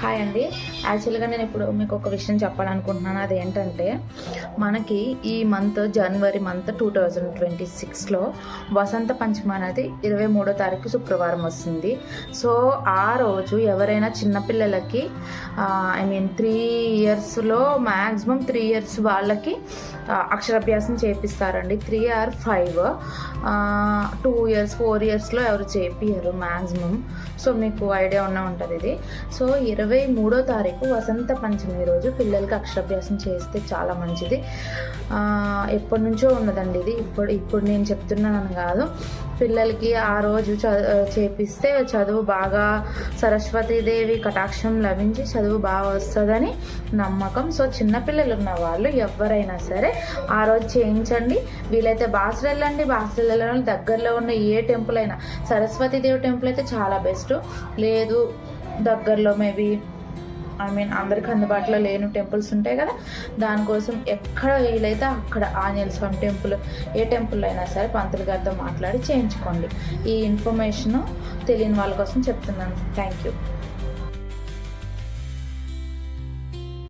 Hi అండి. యాక్చువల్గా నేను ఇప్పుడు మీకు ఒక విషయం చెప్పాలనుకుంటున్నాను. అదేంటంటే మనకి ఈ మంత్ జనవరి మంత్ 2026లో వసంత పంచమి అనేది 23వ తారీఖు శుక్రవారం వస్తుంది. సో ఆ రోజు ఎవరైనా చిన్నపిల్లలకి 3 ఇయర్స్లో మ్యాక్సిమం 3 ఇయర్స్ వాళ్ళకి అక్షరాభ్యాసం చేపిస్తారండి. 3 or 5, 2 years 4 ఇయర్స్లో ఎవరు చేపియరు మ్యాక్సిమం. సో మీకు ఐడియా ఉంటుంది ఇది. సో 23వ తారీఖు వసంత పంచమి రోజు పిల్లలకి అక్షరాభ్యాసం చేస్తే చాలా మంచిది. ఎప్పటి నుంచో ఉన్నదండి ఇది. ఇప్పుడు నేను చెప్తున్నాను కాదు. పిల్లలకి ఆ రోజు చేపిస్తే చదువు బాగా, సరస్వతీదేవి కటాక్షం లభించి చదువు బాగా వస్తుందని నమ్మకం. సో చిన్నపిల్లలు ఉన్న వాళ్ళు ఎవరైనా సరే ఆ రోజు చేయించండి. వీలైతే బాసర వెళ్ళండి. బాసర వెళ్ళడం దగ్గరలో ఉన్న ఏ టెంపుల్ అయినా, సరస్వతీదేవి టెంపుల్ అయితే చాలా బెస్ట్. లేదు దగ్గరలో మేబీ అందరికి అందుబాటులో లేని టెంపుల్స్ ఉంటాయి కదా, దానికోసం ఎక్కడ వీలైతే అక్కడ ఆంజనేయ స్వామి టెంపుల్, ఏ టెంపుల్ అయినా సరే పంతులు గారితో మాట్లాడి చేయించుకోండి. ఈ ఇన్ఫర్మేషన్ తెలియని వాళ్ళ కోసం చెప్తున్నాను. Thank you.